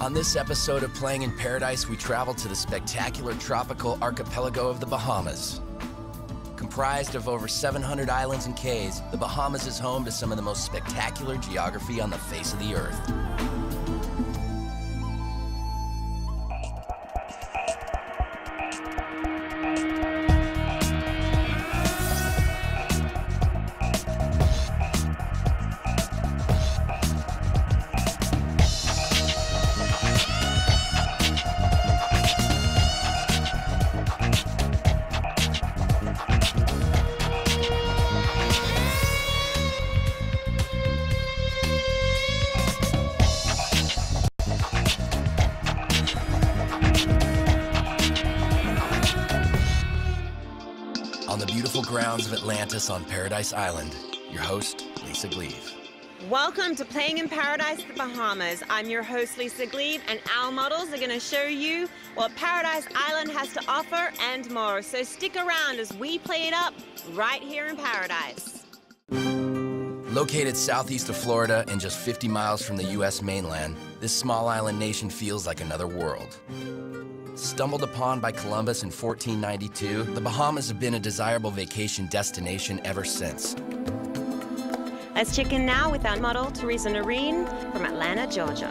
On this episode of Playing in Paradise, we travel to the spectacular tropical archipelago of the Bahamas. Comprised of over 700 islands and cays, the Bahamas is home to some of the most spectacular geography on the face of the earth. On the beautiful grounds of Atlantis on Paradise Island, your host, Lisa Gleave. Welcome to Playing in Paradise, the Bahamas. I'm your host, Lisa Gleave, and our models are going to show you what Paradise Island has to offer and more. So stick around as we play it up right here in Paradise. Located southeast of Florida and just 50 miles from the U.S. mainland, this small island nation feels like another world. Stumbled upon by Columbus in 1492, the Bahamas have been a desirable vacation destination ever since. Let's check in now with our model, Teresa Noreen from Atlanta, Georgia.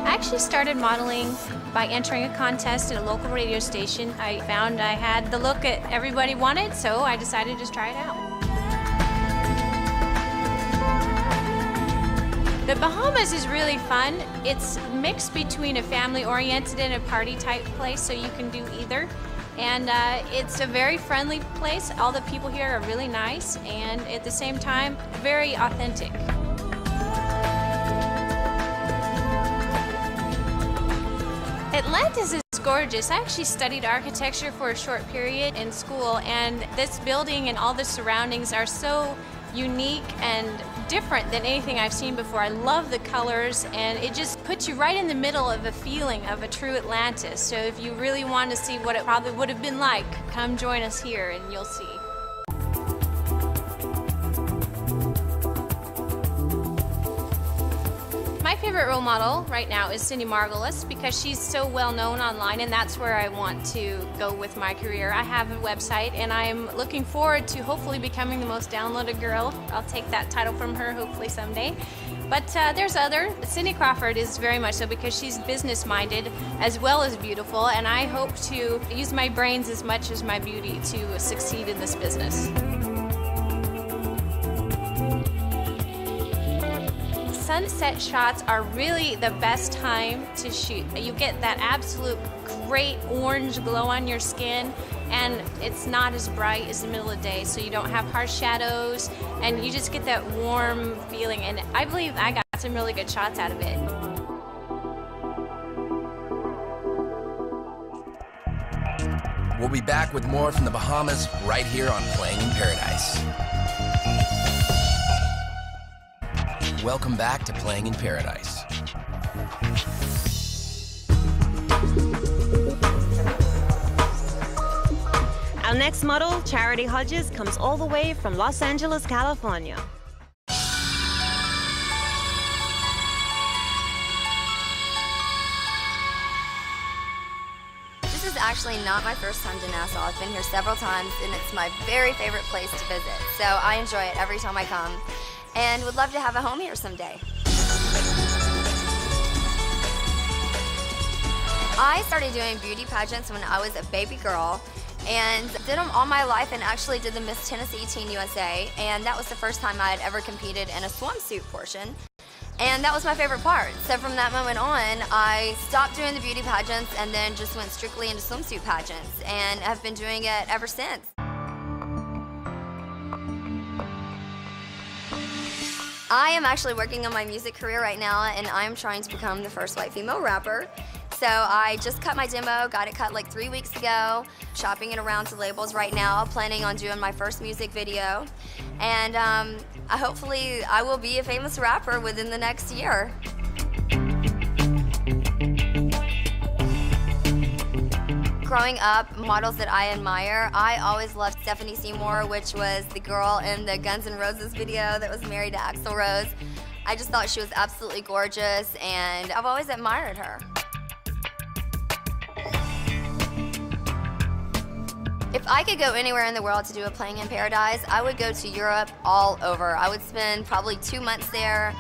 I actually started modeling by entering a contest at a local radio station. I found I had the look that everybody wanted, so I decided to try it out. The Bahamas is really fun. It's mixed between a family-oriented and a party-type place, so you can do either. And it's a very friendly place. All the people here are really nice, and at the same time, very authentic. Atlantis is gorgeous. I actually studied architecture for a short period in school, and this building and all the surroundings are so unique and different than anything I've seen before. I love the colors, and it just puts you right in the middle of a feeling of a true Atlantis. So if you really want to see what it probably would have been like, come join us here and you'll see. My favorite role model right now is Cindy Margolis because she's so well known online, and that's where I want to go with my career. I have a website, and I'm looking forward to hopefully becoming the most downloaded girl. I'll take that title from her hopefully someday. But there's other. Cindy Crawford is very much so because she's business-minded as well as beautiful, and I hope to use my brains as much as my beauty to succeed in this business. Sunset shots are really the best time to shoot. You get that absolute great orange glow on your skin, and it's not as bright as the middle of the day, so you don't have harsh shadows, and you just get that warm feeling, and I believe I got some really good shots out of it. We'll be back with more from the Bahamas right here on Playing in Paradise. Welcome back to Playing in Paradise. Our next model, Charity Hodges, comes all the way from Los Angeles, California. This is actually not my first time to Nassau. I've been here several times, and it's my very favorite place to visit. So I enjoy it every time I come, and would love to have a home here someday. I started doing beauty pageants when I was a baby girl, and did them all my life, and actually did the Miss Tennessee Teen USA, and that was the first time I had ever competed in a swimsuit portion. And that was my favorite part. So from that moment on, I stopped doing the beauty pageants and then just went strictly into swimsuit pageants, and have been doing it ever since. I am actually working on my music career right now, and I'm trying to become the first white female rapper. So I just cut my demo, got it cut like 3 weeks ago, shopping it around to labels right now, planning on doing my first music video. And hopefully I will be a famous rapper within the next year. Growing up, models that I admire, I always loved Stephanie Seymour, which was the girl in the Guns N' Roses video that was married to Axl Rose. I just thought she was absolutely gorgeous, and I've always admired her. If I could go anywhere in the world to do a Playing in Paradise, I would go to Europe all over. I would spend probably 2 months there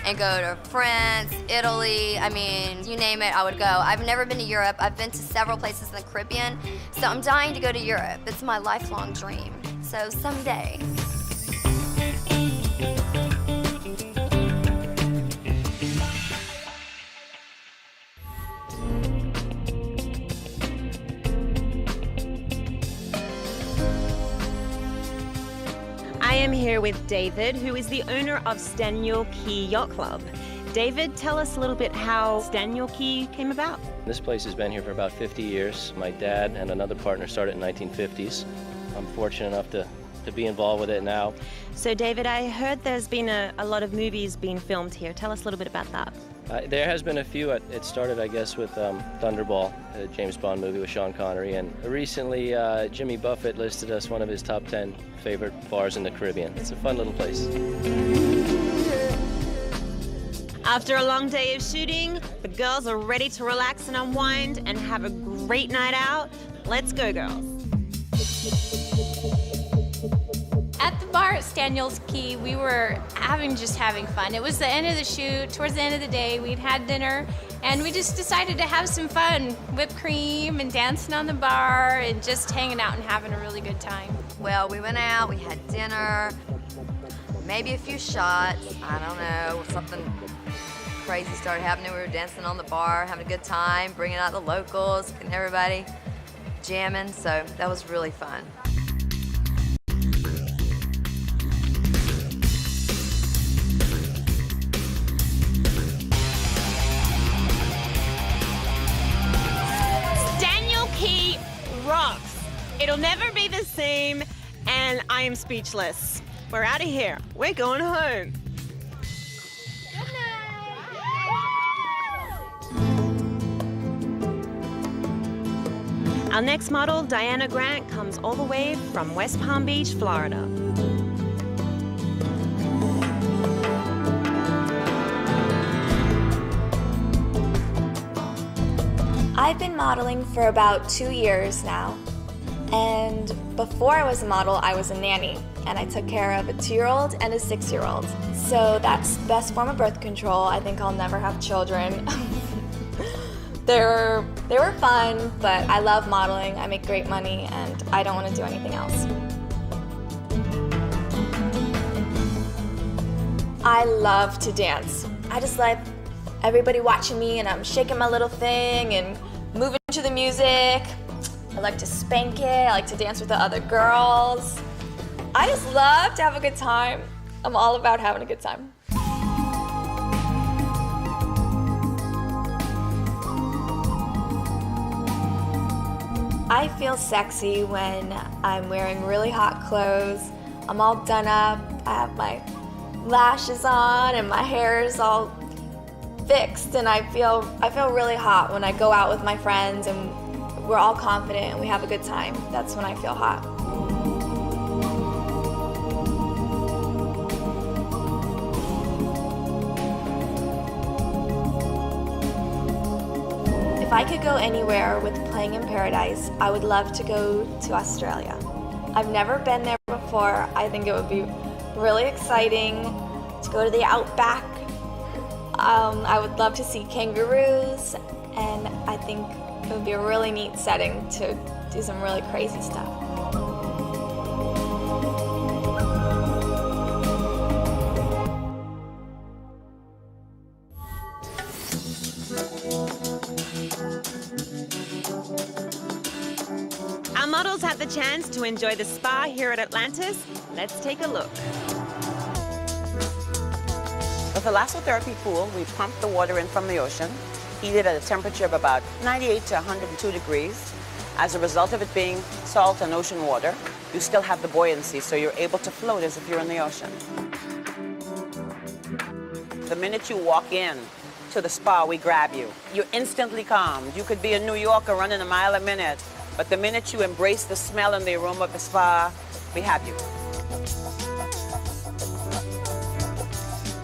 and go to France, Italy, I mean, you name it, I would go. I've never been to Europe. I've been to several places in the Caribbean, so I'm dying to go to Europe. It's my lifelong dream, so someday. I am here with David, who is the owner of Staniel Key Yacht Club. David, tell us a little bit how Staniel Key came about. This place has been here for about 50 years. My dad and another partner started in the 1950s. I'm fortunate enough to be involved with it now. So David, I heard there's been a lot of movies being filmed here. Tell us a little bit about that. There has been a few. It started, I guess, with Thunderball, a James Bond movie with Sean Connery, and recently Jimmy Buffett listed us one of his top 10 favorite bars in the Caribbean. It's a fun little place. After a long day of shooting, the girls are ready to relax and unwind and have a great night out. Let's go, girls. At the bar at Staniel's Key, we were just having fun. It was the end of the shoot. Towards the end of the day, we'd had dinner, and we just decided to have some fun. Whipped cream and dancing on the bar and just hanging out and having a really good time. Well, we went out, we had dinner, maybe a few shots, I don't know, something crazy started happening. We were dancing on the bar, having a good time, bringing out the locals and everybody, jamming, so that was really fun. Key rocks. It'll never be the same, and I am speechless. We're out of here. We're going home. Good night. Our next model, Diana Grant, comes all the way from West Palm Beach, Florida. I've been modeling for about 2 years now, and before I was a model, I was a nanny, and I took care of a 2-year-old and a 6-year-old. So that's the best form of birth control. I think I'll never have children. They were fun, but I love modeling. I make great money, and I don't want to do anything else. I love to dance. I just like everybody watching me, and I'm shaking my little thing and moving to the music. I like to spank it. I like to dance with the other girls. I just love to have a good time. I'm all about having a good time. I feel sexy when I'm wearing really hot clothes. I'm all done up. I have my lashes on and my hair is all fixed, and I feel really hot when I go out with my friends and we're all confident and we have a good time. That's when I feel hot. If I could go anywhere with Playing in Paradise, I would love to go to Australia. I've never been there before. I think it would be really exciting to go to the outback. I would love to see kangaroos, and I think it would be a really neat setting to do some really crazy stuff. Our models had the chance to enjoy the spa here at Atlantis. Let's take a look. With a thalassotherapy pool, we pump the water in from the ocean, heated at a temperature of about 98 to 102 degrees. As a result of it being salt and ocean water, you still have the buoyancy, so you're able to float as if you're in the ocean. The minute you walk in to the spa, we grab you. You're instantly calmed. You could be a New Yorker running a mile a minute, but the minute you embrace the smell and the aroma of the spa, we have you.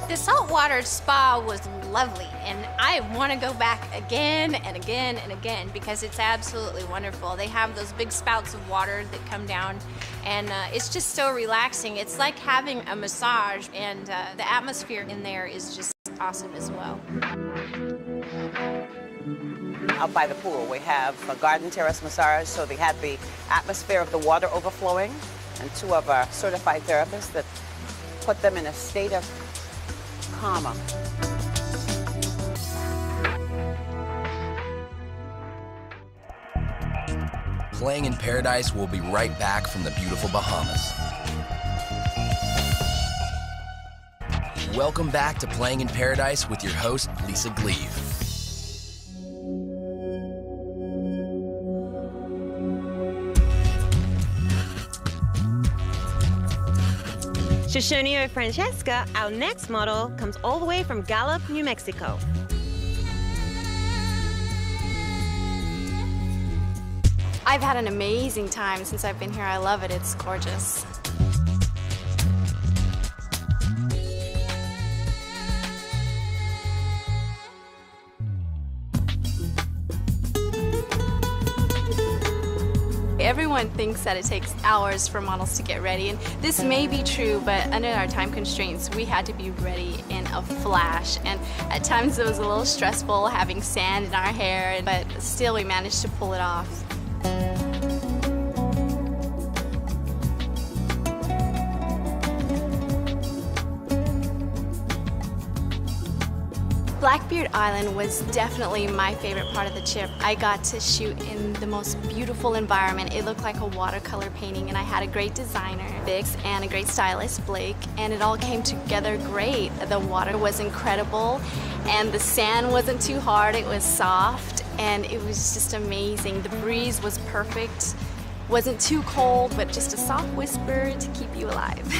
The saltwater spa was lovely, and I want to go back again and again and again because it's absolutely wonderful. They have those big spouts of water that come down, and it's just so relaxing. It's like having a massage, and the atmosphere in there is just awesome as well. Out by the pool, we have a garden terrace massage, so they had the atmosphere of the water overflowing, and two of our certified therapists that put them in a state of calm. Playing in Paradise will be right back from the beautiful Bahamas. Welcome back to Playing in Paradise with your host, Lisa Gleave. Shoshonio Francesca, our next model, comes all the way from Gallup, New Mexico. I've had an amazing time since I've been here. I love it. It's gorgeous. Everyone thinks that it takes hours for models to get ready, and this may be true, but under our time constraints, we had to be ready in a flash, and at times it was a little stressful having sand in our hair, but still we managed to pull it off. Blackbeard Island was definitely my favorite part of the trip. I got to shoot in the most beautiful environment. It looked like a watercolor painting, and I had a great designer, Bix, and a great stylist, Blake, and it all came together great. The water was incredible, and the sand wasn't too hard, it was soft, and it was just amazing. The breeze was perfect, wasn't too cold, but just a soft whisper to keep you alive.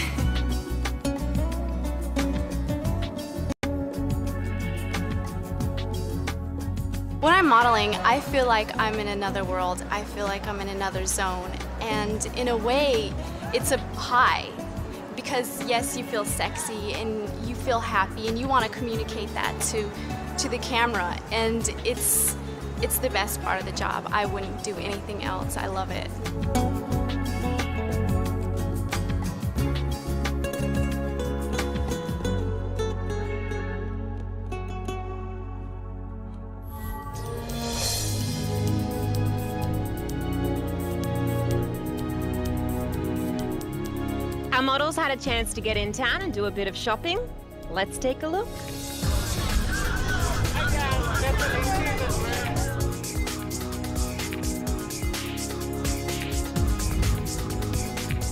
When I'm modeling, I feel like I'm in another world. I feel like I'm in another zone. And in a way, it's a high. Because yes, you feel sexy and you feel happy and you want to communicate that to the camera. And it's the best part of the job. I wouldn't do anything else. I love it. Our models had a chance to get in town and do a bit of shopping. Let's take a look.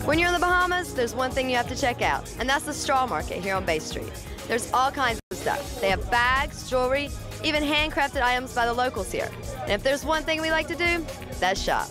When you're in the Bahamas, there's one thing you have to check out, and that's the straw market here on Bay Street. There's all kinds of stuff. They have bags, jewelry, even handcrafted items by the locals here. And if there's one thing we like to do, that's shop.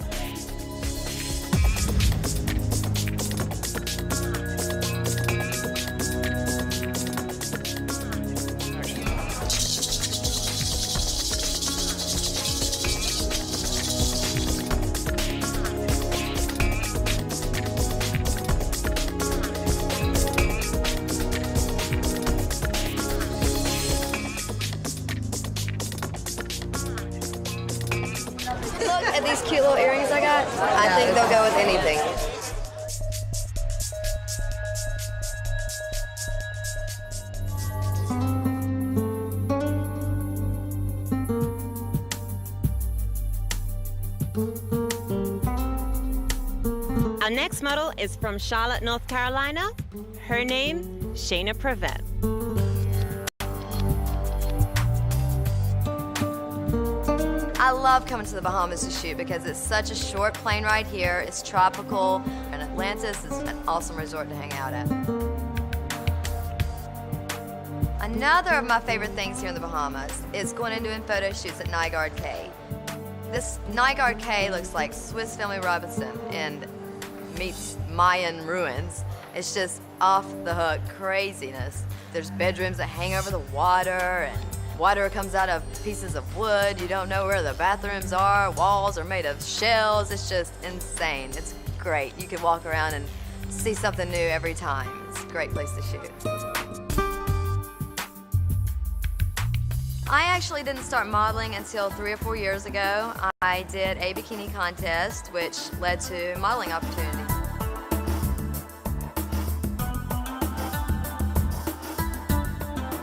Look at these cute little earrings I got. I think they'll go with anything. Our next model is from Charlotte, North Carolina. Her name, Shayna Prevet. I love coming to the Bahamas to shoot because it's such a short plane ride here. It's tropical, and Atlantis is an awesome resort to hang out at. Another of my favorite things here in the Bahamas is going and doing photo shoots at Nygaard Cay. This Nygaard Cay looks like Swiss Family Robinson and meets Mayan ruins. It's just off the hook craziness. There's bedrooms that hang over the water, and water comes out of pieces of wood. You don't know where the bathrooms are. Walls are made of shells. It's just insane. It's great. You can walk around and see something new every time. It's a great place to shoot. I actually didn't start modeling until 3 or 4 years ago. I did a bikini contest, which led to modeling opportunities.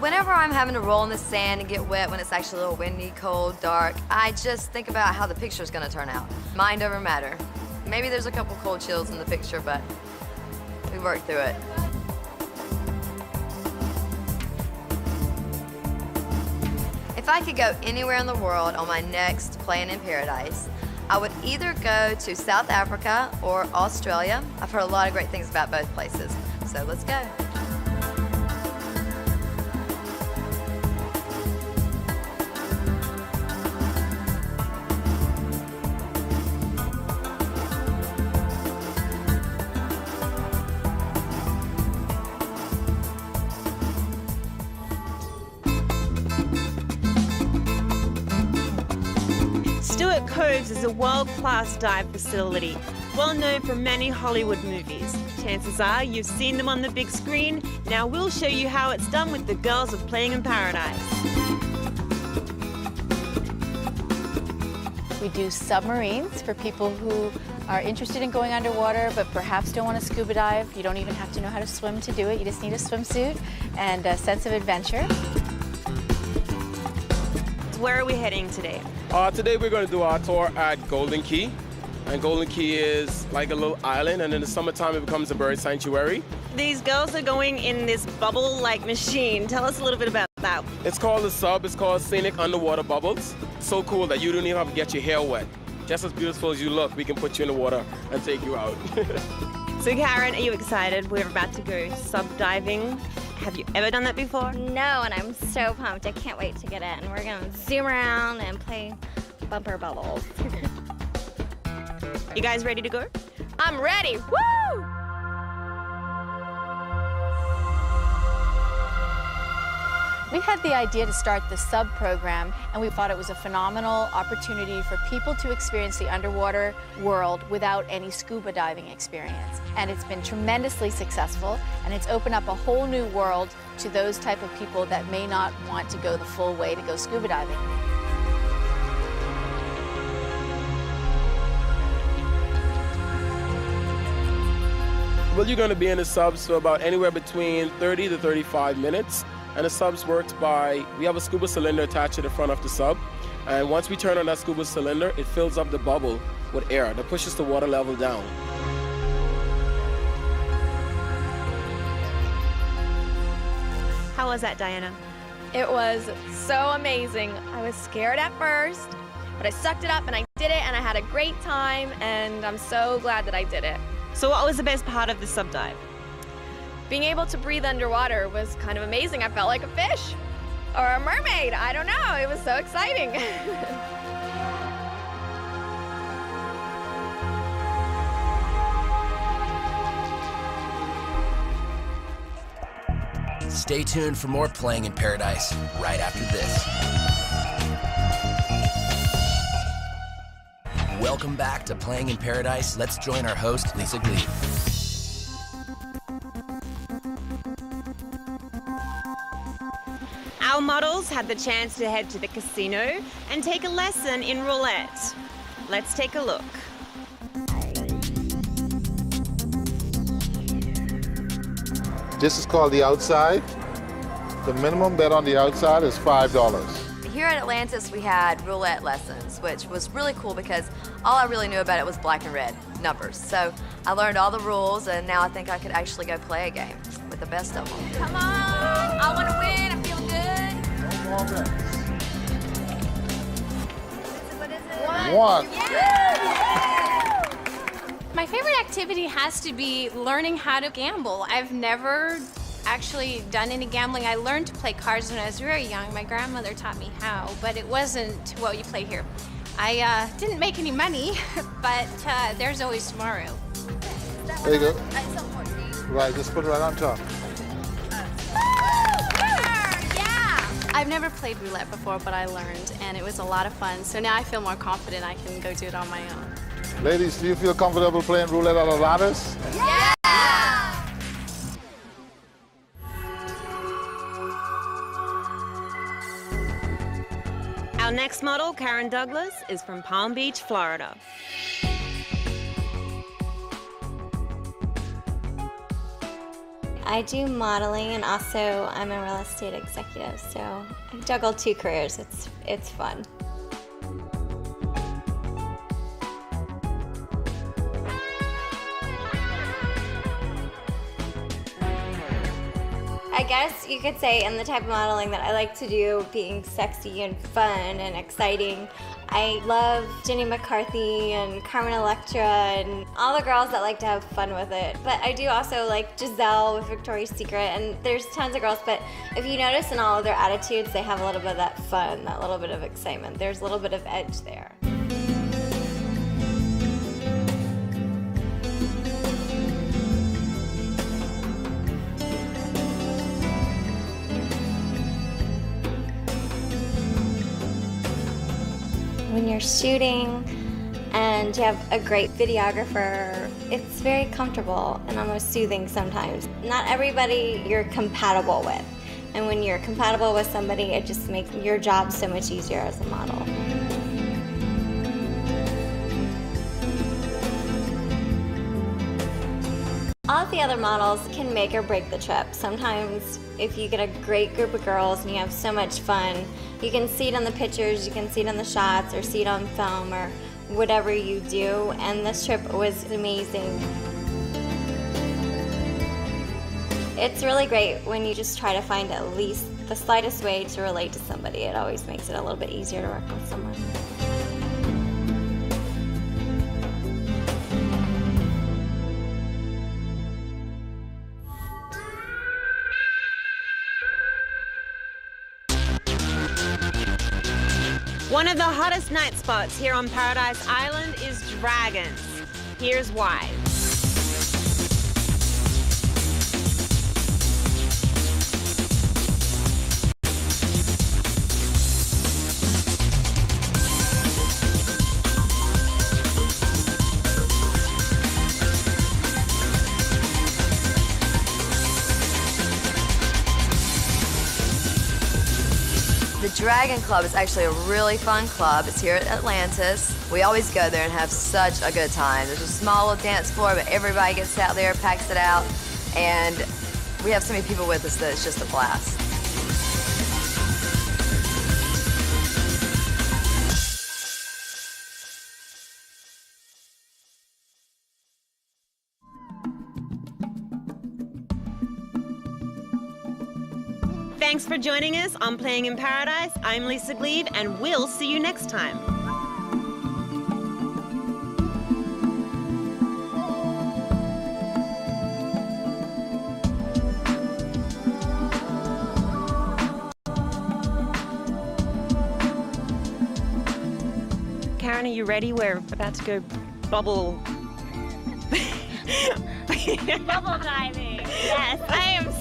Whenever I'm having to roll in the sand and get wet when it's actually a little windy, cold, dark, I just think about how the picture's gonna turn out. Mind over matter. Maybe there's a couple cold chills in the picture, but we work through it. If I could go anywhere in the world on my next Playing in Paradise, I would either go to South Africa or Australia. I've heard a lot of great things about both places, so let's go. Coves is a world-class dive facility, well known from many Hollywood movies. Chances are you've seen them on the big screen. Now we'll show you how it's done with the girls of Playing in Paradise. We do submarines for people who are interested in going underwater but perhaps don't want to scuba dive. You don't even have to know how to swim to do it. You just need a swimsuit and a sense of adventure. Where are we heading today? Today we're going to do our tour at Golden Key. And Golden Key is like a little island, and in the summertime it becomes a bird sanctuary. These girls are going in this bubble-like machine. Tell us a little bit about that. It's called the Sub. It's called Scenic Underwater Bubbles. So cool that you don't even have to get your hair wet. Just as beautiful as you look, we can put you in the water and take you out. So Karen, are you excited? We're about to go sub-diving. Have you ever done that before? No, and I'm so pumped. I can't wait to get in. We're going to zoom around and play bumper bubbles. You guys ready to go? I'm ready. Woo! We had the idea to start the sub program, and we thought it was a phenomenal opportunity for people to experience the underwater world without any scuba diving experience. And it's been tremendously successful, and it's opened up a whole new world to those type of people that may not want to go the full way to go scuba diving. Well, you're going to be in the subs for about anywhere between 30 to 35 minutes. And the subs works by, we have a scuba cylinder attached to the front of the sub. And once we turn on that scuba cylinder, it fills up the bubble with air that pushes the water level down. How was that, Diana? It was so amazing. I was scared at first, but I sucked it up and I did it, and I had a great time, and I'm so glad that I did it. So what was the best part of the sub dive? Being able to breathe underwater was kind of amazing. I felt like a fish or a mermaid. I don't know. It was so exciting. Stay tuned for more Playing in Paradise right after this. Welcome back to Playing in Paradise. Let's join our host, Lisa Glee. Our models had the chance to head to the casino and take a lesson in roulette. Let's take a look. This is called the outside. The minimum bet on the outside is $5. Here at Atlantis, we had roulette lessons, which was really cool because all I really knew about it was black and red numbers. So I learned all the rules, and now I think I could actually go play a game with the best of them. Come on, I want to win. I feel good. No more bets. What is it? One. My favorite activity has to be learning how to gamble. I've never actually done any gambling. I learned to play cards when I was very young. My grandmother taught me how, but it wasn't what you play here. I didn't make any money, but there's always tomorrow. There you go. Right, just put it right on top. I've never played roulette before, but I learned, and it was a lot of fun. So now I feel more confident I can go do it on my own. Ladies, do you feel comfortable playing roulette at Atlantis? Yeah! Our next model, Karen Douglas, is from Palm Beach, Florida. I do modeling and also I'm a real estate executive, so I juggle 2 careers. It's fun. I guess you could say in the type of modeling that I like to do, being sexy and fun and exciting, I love Jenny McCarthy and Carmen Electra and all the girls that like to have fun with it. But I do also like Giselle with Victoria's Secret, and there's tons of girls, but if you notice in all of their attitudes, they have a little bit of that fun, that little bit of excitement. There's a little bit of edge there. When you're shooting and you have a great videographer, it's very comfortable and almost soothing sometimes. Not everybody you're compatible with. And when you're compatible with somebody, it just makes your job so much easier as a model. All of the other models can make or break the trip. Sometimes if you get a great group of girls and you have so much fun, you can see it in the pictures, you can see it in the shots, or see it on film, or whatever you do, and this trip was amazing. It's really great when you just try to find at least the slightest way to relate to somebody. It always makes it a little bit easier to work with someone. One of the hottest night spots here on Paradise Island is Dragons. Here's why. The Dragon Club is actually a really fun club. It's here at Atlantis. We always go there and have such a good time. There's a small little dance floor, but everybody gets out there, packs it out, and we have so many people with us that it's just a blast. Thanks for joining us on Playing in Paradise. I'm Lisa Gleave, and we'll see you next time. Karen, are you ready? We're about to go bubble... Bubble diving. Yes, I am